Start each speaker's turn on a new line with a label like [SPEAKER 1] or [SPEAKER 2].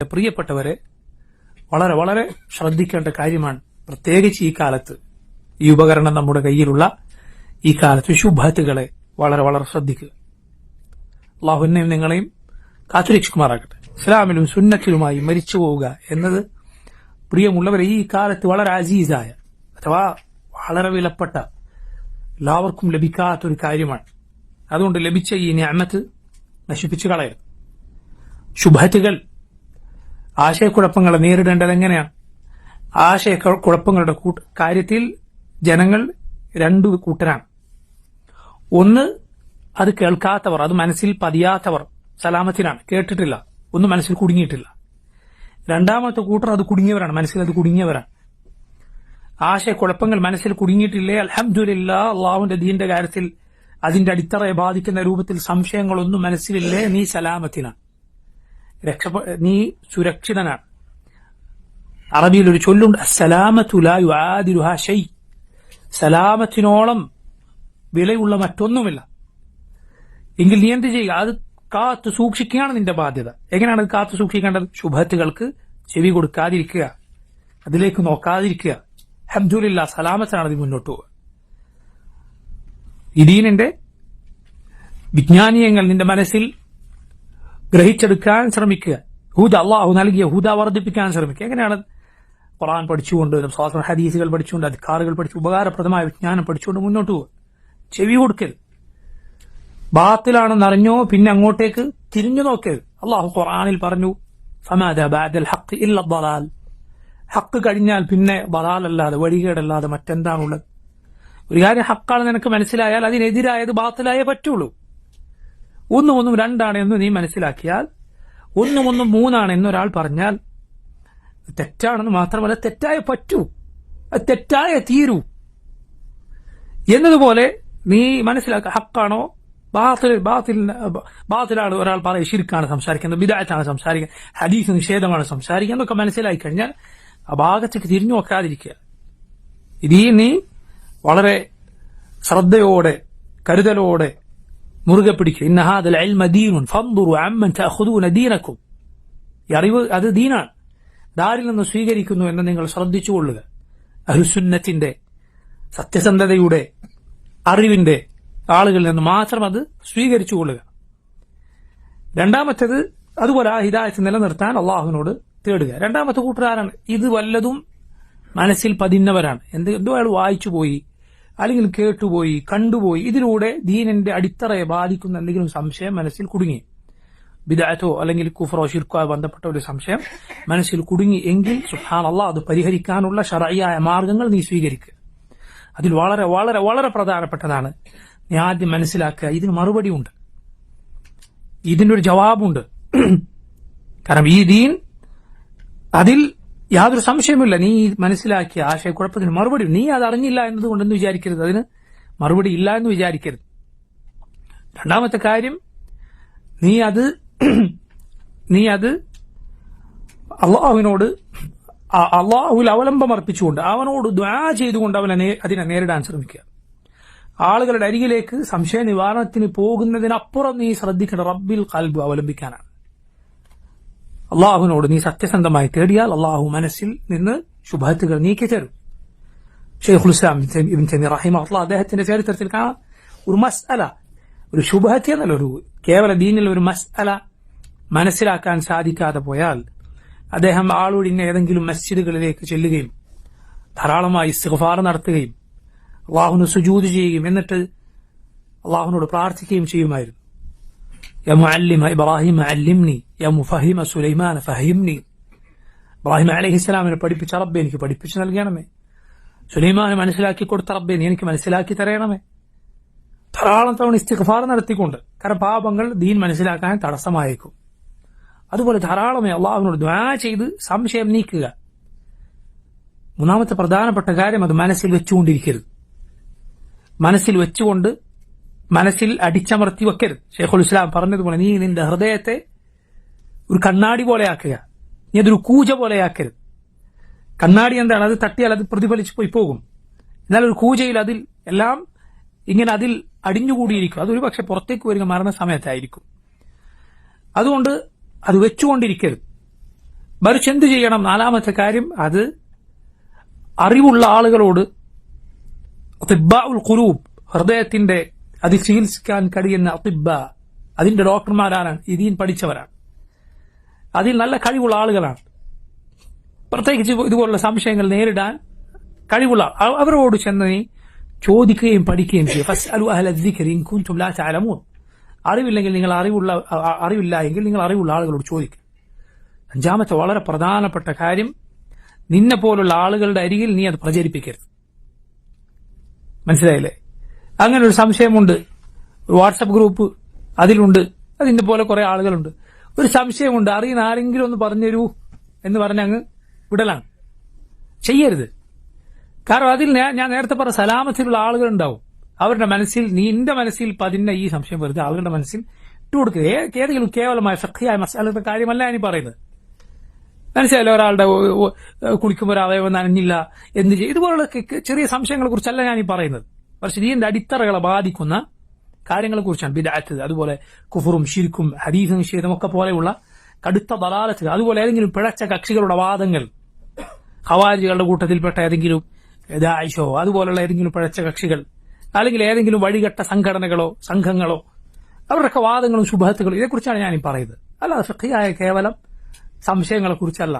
[SPEAKER 1] പ്രിയപ്പെട്ടവരെ, വളരെ വളരെ ശ്രദ്ധിക്കേണ്ട കാര്യമാണ്. പ്രത്യേകിച്ച് ഈ കാലത്ത്, ഈ ഉപകരണം നമ്മുടെ കയ്യിലുള്ള ഈ കാലത്ത് ശുഭത്തുകളെ വളരെ വളരെ ശ്രദ്ധിക്കുക. അള്ളാഹുവിനെയും നിങ്ങളെയും കാത്തുരക്ഷിക്കുമാറാകട്ടെ. ഇസ്ലാമിലും സുന്നത്തിലുമായി മരിച്ചു പോവുക എന്നത് പ്രിയമുള്ളവരെ ഈ കാലത്ത് വളരെ അസീസായ അഥവാ വളരെ വിലപ്പെട്ട എല്ലാവർക്കും ലഭിക്കാത്തൊരു കാര്യമാണ്. അതുകൊണ്ട് ലഭിച്ച ഈ നിഅമത്ത് നശിപ്പിച്ചു കളയരുത്. ശുഭത്തുകൾ, ആശയക്കുഴപ്പങ്ങളെ നേരിടേണ്ടത് എങ്ങനെയാണ്? ആശയക്കുഴപ്പങ്ങളുടെ കാര്യത്തിൽ ജനങ്ങൾ രണ്ടു കൂട്ടരാണ്. ഒന്ന്, അത് കേൾക്കാത്തവർ, അത് മനസ്സിൽ പതിയാത്തവർ സലാമത്തിനാണ്, കേട്ടിട്ടില്ല, ഒന്നും മനസ്സിൽ കുടുങ്ങിയിട്ടില്ല. രണ്ടാമത്തെ കൂട്ടർ അത് കുടുങ്ങിയവരാണ്, മനസ്സിൽ അത് കുടുങ്ങിയവരാണ്. ആശയക്കുഴപ്പങ്ങൾ മനസ്സിൽ കുടുങ്ങിയിട്ടില്ലേ? അൽഹംദുലില്ലാ, അള്ളാഹുവിന്റെ ദീന്റെ കാര്യത്തിൽ അതിന്റെ അടിത്തറയെ ബാധിക്കുന്ന രൂപത്തിൽ സംശയങ്ങളൊന്നും മനസ്സിലില്ലേ? നീ സലാമത്തിനാണ്, നീ സുരക്ഷിതനാണ്. അറബിയിൽ ഒരു ചൊല്ലുണ്ട്, അസ്സലാമത്തു ലാ യുആദിലുഹാ ശൈ. സലാമത്തിനോളം വിലയുള്ള മറ്റൊന്നുമില്ല. എങ്കിൽ നീ എന്ത് ചെയ്യുക? അത് കാത്തു സൂക്ഷിക്കുകയാണ് നിന്റെ ബാധ്യത. എങ്ങനെയാണ് അത് കാത്തു സൂക്ഷിക്കേണ്ടത്? ശുഭത്തുകൾക്ക് ചെവി കൊടുക്കാതിരിക്കുക, അതിലേക്ക് നോക്കാതിരിക്കുക. അൽഹംദുലില്ലാ, സലാമത്തിനാണ് അത് മുന്നോട്ട് പോവുക. ഈ ദീനിന്റെ വിജ്ഞാനീയങ്ങൾ നിന്റെ മനസ്സിൽ ഗ്രഹിച്ചെടുക്കാൻ ശ്രമിക്കുക. ഹുദ, അള്ളാഹു നൽകിയ ഹുദ വർദ്ധിപ്പിക്കാൻ ശ്രമിക്കുക. എങ്ങനെയാണ്? ഖുർആൻ പഠിച്ചുകൊണ്ട്, ഹദീസുകൾ പഠിച്ചുകൊണ്ട്, അദ്കാറുകൾ പഠിച്ചു, ഉപകാരപ്രദമായ വിജ്ഞാനം പഠിച്ചുകൊണ്ട് മുന്നോട്ട് പോകുക. ചെവി കൊടുക്കരുത്. ബാത്തിലാണെന്ന് അറിഞ്ഞോ പിന്നെ അങ്ങോട്ടേക്ക് തിരിഞ്ഞു നോക്കരുത്. അള്ളാഹു ഖുർആനിൽ പറഞ്ഞു, ഫമാദാ ബഅദൽ ഹഖ് ഇല്ല ളലാൽ. ഹക്ക് കഴിഞ്ഞാൽ പിന്നെ ബലാലല്ലാതെ, വഴികേടല്ലാതെ മറ്റെന്താണുള്ളത്? ഒരു കാര്യം ഹക്കാണ് നിനക്ക് മനസ്സിലായാൽ അതിനെതിരായത് ബാത്തിലായേ പറ്റുള്ളൂ. ഒന്നും രണ്ടാണ് എന്ന് നീ മനസ്സിലാക്കിയാൽ, ഒന്നും മൂന്നാണ് എന്നൊരാൾ പറഞ്ഞാൽ തെറ്റാണെന്ന് മാത്രമല്ല, തെറ്റായേ പറ്റൂ, തെറ്റായേ തീരൂ എന്നതുപോലെ നീ മനസ്സിലാക്കുക. ഹക്കാണോ ബാത്തിലാണ് ഒരാൾ പറയും, ശിർക്കാണ് സംസാരിക്കുന്നത്, ബിദ്അത്താണ് സംസാരിക്കുന്നത്, ഹദീസ് നിഷേധമാണ് സംസാരിക്കുക എന്നൊക്കെ മനസ്സിലാക്കി കഴിഞ്ഞാൽ ആ ഭാഗത്തേക്ക് തിരിഞ്ഞു നോക്കാതിരിക്കുക. ഇതീ നീ വളരെ ശ്രദ്ധയോടെ കരുതലോടെ മുറുകെ പിടിക്കുക. ഇന്ന ഹാദൽ ഇൽമ ദീനുൻ ഫൻദുറു അമ്മൻ തഅഖുദൂന ദീനക്കും. ഈ അറിവ് അത് ദീനാണ്, ദാരിൽ നിന്ന് സ്വീകരിക്കുന്നു എന്ന് നിങ്ങൾ ശ്രദ്ധിച്ചുകൊള്ളുക. അഹ്ലുസുന്നത്തിന്റെ സത്യസന്ധതയുടെ അറിവിന്റെ ആളുകളിൽ നിന്ന് മാത്രം അത് സ്വീകരിച്ചുകൊള്ളുക. രണ്ടാമത്തേത്, അതുപോലെ ആ ഹിദായത്ത് നിലനിർത്താൻ അള്ളാഹുവിനോട് തേടുക. രണ്ടാമത്തെ കൂട്ടുകാരാണ് ഇത് വല്ലതും മനസ്സിൽ പതിന്നവരാണ്. എന്തോ അയാൾ വായിച്ചുപോയി, അല്ലെങ്കിൽ കേട്ടുപോയി, കണ്ടുപോയി, ഇതിലൂടെ ദീനിന്റെ അടിത്തറയെ ബാധിക്കുന്ന എന്തെങ്കിലും സംശയം മനസ്സിൽ കുടുങ്ങി, ബിദ്അത്തോ അല്ലെങ്കിൽ കുഫ്റോ ശിർക്കോ ബന്ധപ്പെട്ട ഒരു സംശയം മനസ്സിൽ കുടുങ്ങി എങ്കിൽ സുബ്ഹാനല്ലാഹ്, അത് പരിഹരിക്കാനുള്ള ശർഈയായ മാർഗങ്ങൾ നീ സ്വീകരിക്കുക. അതിൽ വളരെ വളരെ വളരെ പ്രധാനപ്പെട്ടതാണ് നീ ആദ്യം മനസ്സിലാക്കുക, ഇതിന് മറുപടി ഉണ്ട്, ഇതിനൊരു ജവാബുണ്ട്. കാരണം ഈ ദീൻ, അതിൽ യാതൊരു സംശയമില്ല. നീ മനസ്സിലാക്കിയ ആശയക്കുഴപ്പത്തിന് മറുപടി, നീ അത് അറിഞ്ഞില്ല എന്നതുകൊണ്ടെന്ന് വിചാരിക്കരുത്, അതിന് മറുപടി ഇല്ല എന്ന് വിചാരിക്കരുത്. രണ്ടാമത്തെ കാര്യം, നീ അത് അള്ളാഹുവിനോട്, അള്ളാഹുവിൽ അവലംബം അർപ്പിച്ചുകൊണ്ട്, അവനോട് ദുആ ചെയ്തുകൊണ്ട് അതിനെ നേരിടാൻ ശ്രമിക്കുക. ആളുകളുടെ അരികിലേക്ക് സംശയ നിവാരണത്തിന് പോകുന്നതിനപ്പുറം നീ ശ്രദ്ധിക്കേണ്ട റബ്ബിൽ ഖൽബ് അവലംബിക്കാനാണ്. അള്ളാഹുവിനോട് നീ സത്യസന്ധമായി തേടിയാൽ അള്ളാഹു മനസ്സിൽ നിന്ന് ശുഭത്തുകൾ നീക്കി തരും. ശൈഖുൽ ഇസ്ലാം ഇബ്നു തൈമിയ്യ റഹിമഹുല്ലാഹ് അദ്ദേഹത്തിന്റെ ചരിത്രത്തിൽ കാണാം, ഒരു മസ്അല, ഒരു ശുഭത്ത് എന്നല്ല, ഒരു കേവല ദീനിൽ ഒരു മസ്അല മനസ്സിലാക്കാൻ സാധിക്കാതെ പോയാൽ അദ്ദേഹം ആളൊഴിഞ്ഞ ഏതെങ്കിലും മസ്ജിദുകളിലേക്ക് ചെല്ലുകയും ധാരാളമായി ഇസ്തിഗ്ഫാർ നടത്തുകയും അള്ളാഹുവിന് സുജൂദ് ചെയ്യുകയും എന്നിട്ട് അള്ളാഹുവിനോട് പ്രാർത്ഥിക്കുകയും ചെയ്യുമായിരുന്നു. യാ മുഅല്ലിമ ഇബ്രാഹിം അല്ലിംനി, യാ മുഫഹിമ സുലൈമാൻ ഫഹിംനി. ഇബ്രാഹിം അലൈഹിസ്സലാമിനെ പഠിപ്പിച്ച റബ്ബേ എനിക്ക് പഠിപ്പിച്ചു നൽകണമേ, സുലൈമാനെ മനസ്സിലാക്കി കൊടുത്ത റബ്ബേ നീ എനിക്ക് മനസ്സിലാക്കി തരണമേ. ധാരാളം തവണ ഇസ്തിഗ്ഫാർ നടത്തിക്കൊണ്ട്, കാരണം പാപങ്ങൾ ദീൻ മനസ്സിലാക്കാൻ തടസ്സമായേക്കും. അതുപോലെ ധാരാളമേ അള്ളാഹുവിനോട് ദുആ ചെയ്ത് സംശയം നീക്കുക. മൂന്നാമത്തെ പ്രധാനപ്പെട്ട കാര്യം, അത് മനസ്സിൽ വെച്ചുകൊണ്ടിരിക്കരുത്. മനസ്സിൽ വെച്ചുകൊണ്ട് മനസ്സിൽ അടിച്ചമർത്തി വെക്കരുത്. ശൈഖുൽ ഇസ്ലാം പറഞ്ഞതുപോലെ നീ നിന്റെ ഹൃദയത്തെ ഒരു കണ്ണാടി പോലെയാക്കുക, നീ അതൊരു കൂജ പോലെയാക്കരുത്. കണ്ണാടി എന്താണ്? അത് തട്ടിയാൽ അത് പ്രതിഫലിച്ചു പോകും. എന്നാൽ ഒരു കൂജയിൽ അതിൽ എല്ലാം ഇങ്ങനെ അതിൽ അടിഞ്ഞുകൂടിയിരിക്കും. അതൊരു പക്ഷെ പുറത്തേക്ക് വരിക മരണസമയത്തായിരിക്കും. അതുകൊണ്ട് അത് വെച്ചുകൊണ്ടിരിക്കരുത്. മറിച്ച് എന്ത് ചെയ്യണം? നാലാമത്തെ കാര്യം, അത് അറിവുള്ള ആളുകളോട്, അതിബ്ബാഉൽ ഖുലൂബ്, ഹൃദയത്തിന്റെ അത് ചികിത്സിക്കാൻ കഴിയുന്ന അതിബ്ബ, അതിന്റെ ഡോക്ടർമാരാണ്, ദീൻ പഠിച്ചവരാണ്, അതിൽ നല്ല കഴിവുള്ള ആളുകളാണ്, പ്രത്യേകിച്ച് ഇതുപോലുള്ള സംശയങ്ങൾ നേരിടാൻ കഴിവുള്ള അവരോട് ചെന്ന് നീ ചോദിക്കുകയും പഠിക്കുകയും ചെയ്യും. ഫസ്അലു അഹ്ല ദിക്രി ഇൻ കുൻതും ലാ തഅലമൂൻ. അറിവില്ലെങ്കിൽ നിങ്ങൾ അറിവില്ല എങ്കിൽ നിങ്ങൾ അറിവുള്ള ആളുകളോട് ചോദിക്കും. അഞ്ചാമത്തെ വളരെ പ്രധാനപ്പെട്ട കാര്യം, നിന്നെ പോലുള്ള ആളുകളുടെ അരികിൽ നീ അത് പ്രചരിപ്പിക്കരുത്. മനസ്സിലായില്ലേ? അങ്ങനെ ഒരു സംശയമുണ്ട്, ഒരു വാട്സപ്പ് ഗ്രൂപ്പ് അതിലുണ്ട്, അതിന്റെ പോലെ കുറെ ആളുകളുണ്ട്, ഒരു സംശയമുണ്ട്, അറിയുന്ന ആരെങ്കിലും ഒന്ന് പറഞ്ഞുതരൂ എന്ന് പറഞ്ഞ് അങ്ങ് വിടലാണ്. ചെയ്യരുത്. കാരണം അതിൽ ഞാൻ നേരത്തെ പറഞ്ഞ സലാമത്തിലുള്ള ആളുകൾ ഉണ്ടാവും, അവരുടെ മനസ്സിൽ, നിന്റെ മനസ്സിൽ പതിന്ന ഈ സംശയം വെറുതെ ആളുകളുടെ മനസ്സിൽ ഇട്ടുകൊടുക്കുക. ഏതെങ്കിലും കേവലമായ ഫഖ്ഹിയായ മസ്അലയുടെ കാര്യമല്ല ഞാൻ പറയുന്നത്. മനസ്സിലായല്ലോ? ഒരാളുടെ കുളിക്കുമ്പോൾ ഒരു അവയവം നനഞ്ഞില്ല, എന്ത് ചെയ്യും, ഇതുപോലുള്ള ചെറിയ സംശയങ്ങളെ കുറിച്ചല്ല ഞാൻ പറയുന്നത്. പക്ഷെ ദീനിന്റെ അടിത്തറകളെ ബാധിക്കുന്ന കാര്യങ്ങളെ കുറിച്ചാണ്. ബിദ്അത്ത്, അതുപോലെ കുഫറും ശിർക്കും ഹദീസ് നിഷേധം ഒക്കെ പോലെയുള്ള കടുത്ത ദലാലത്ത്, അതുപോലെ ഏതെങ്കിലും പിഴച്ച കക്ഷികളുടെ വാദങ്ങൾ, ഖവാരിജികളുടെ കൂട്ടത്തിൽപ്പെട്ട ഏതെങ്കിലും ദാഇശോ അതുപോലുള്ള ഏതെങ്കിലും പിഴച്ച കക്ഷികൾ, അല്ലെങ്കിൽ ഏതെങ്കിലും വഴികെട്ട സംഘടനകളോ സംഘങ്ങളോ, അവരുടെയൊക്കെ വാദങ്ങളും ശുബഹത്തുകളും, ഇതേക്കുറിച്ചാണ് ഞാൻ പറയുന്നത്. അല്ലാതെ ഫഖ്ഹിയായ കേവലം സംശയങ്ങളെ കുറിച്ചല്ല.